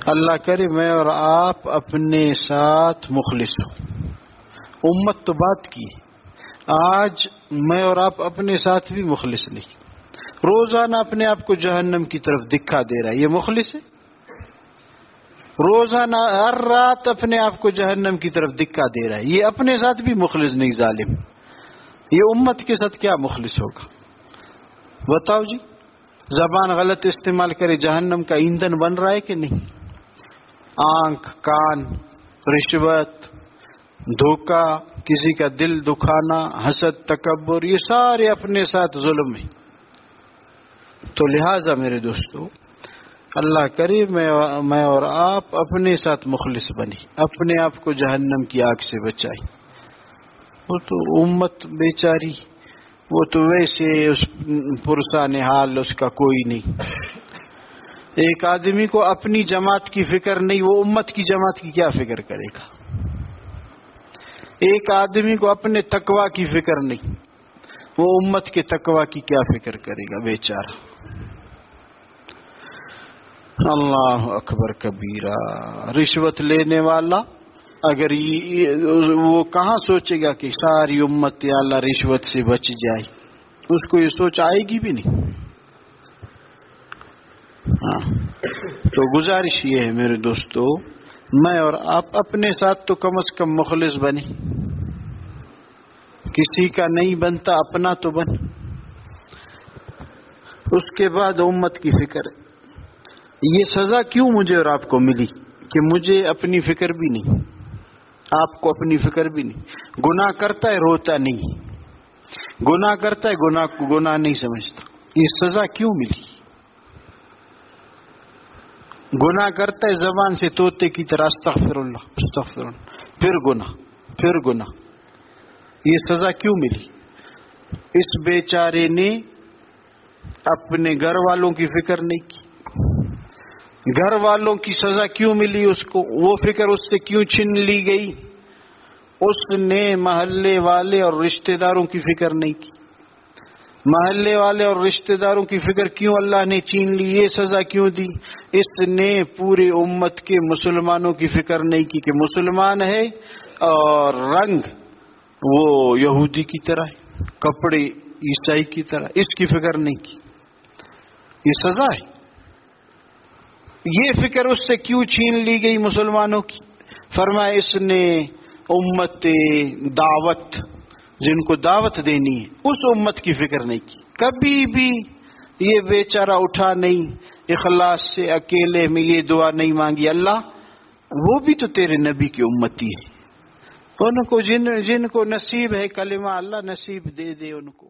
اللہ کرے میں اور آپ اپنے ساتھ مخلص ہوں. امت تو بات کی، آج میں اور آپ اپنے ساتھ بھی مخلص نہیں. روزانہ اپنے آپ کو جہنم کی طرف دکھا دے رہا ہے، یہ مخلص ہے؟ روزانہ ہر رات اپنے آپ کو جہنم کی طرف دکھا دے رہا ہے، یہ اپنے ساتھ بھی مخلص نہیں، ظالم. یہ امت کے ساتھ کیا مخلص ہوگا؟ بتاؤ جی. زبان غلط استعمال کرے جہنم کا ایندھن بن رہا ہے کہ نہیں؟ آنکھ، کان، رشوت، دھوکہ، کسی کا دل دکھانا، حسد، تکبر، یہ سارے اپنے ساتھ ظلم ہیں. تو لہٰذا میرے دوستو، اللہ کرے میں اور آپ اپنے ساتھ مخلص بنی، اپنے آپ کو جہنم کی آگ سے بچائی. وہ تو امت بیچاری، وہ تو ویسے اس پرسان حال اس کا کوئی نہیں. ایک آدمی کو اپنی جماعت کی فکر نہیں، وہ امت کی جماعت کی کیا فکر کرے گا؟ ایک آدمی کو اپنے تقوی کی فکر نہیں، وہ امت کے تقوی کی کیا فکر کرے گا بیچارہ. اللہ اکبر کبیرہ. رشوت لینے والا اگر وہ کہاں سوچے گا کہ ساری امت یا اللہ رشوت سے بچ جائے؟ اس کو یہ سوچ آئے گی بھی نہیں. ہاں، تو گزارش یہ ہے میرے دوستو، میں اور آپ اپنے ساتھ تو کم از کم مخلص بنے. کسی کا نہیں بنتا، اپنا تو بن. اس کے بعد امت کی فکر. یہ سزا کیوں مجھے اور آپ کو ملی کہ مجھے اپنی فکر بھی نہیں، آپ کو اپنی فکر بھی نہیں. گناہ کرتا ہے روتا نہیں، گناہ کرتا ہے گناہ کو گناہ نہیں سمجھتا. یہ سزا کیوں ملی؟ گناہ کرتا ہے زبان سے طوطے کی طرح استغفر اللہ استغفر اللہ، پھر گناہ پھر گناہ. یہ سزا کیوں ملی؟ اس بیچارے نے اپنے گھر والوں کی فکر نہیں کی. گھر والوں کی سزا کیوں ملی اس کو؟ وہ فکر اس سے کیوں چھین لی گئی؟ اس نے محلے والے اور رشتہ داروں کی فکر نہیں کی. محلے والے اور رشتہ داروں کی فکر کیوں اللہ نے چھین لی؟ یہ سزا کیوں دی؟ اس نے پوری امت کے مسلمانوں کی فکر نہیں کی کہ مسلمان ہے اور رنگ وہ یہودی کی طرح ہے، کپڑے عیسائی کی طرح، اس کی فکر نہیں کی. یہ سزا ہے. یہ فکر اس سے کیوں چھین لی گئی مسلمانوں کی؟ فرمایا اس نے امت دعوت، جن کو دعوت دینی ہے، اس امت کی فکر نہیں کی. کبھی بھی یہ بیچارہ اٹھا نہیں، اخلاص سے اکیلے میں یہ دعا نہیں مانگی، اللہ وہ بھی تو تیرے نبی کی امتی ہے، ان کو جن کو نصیب ہے کلمہ اللہ نصیب دے دے ان کو.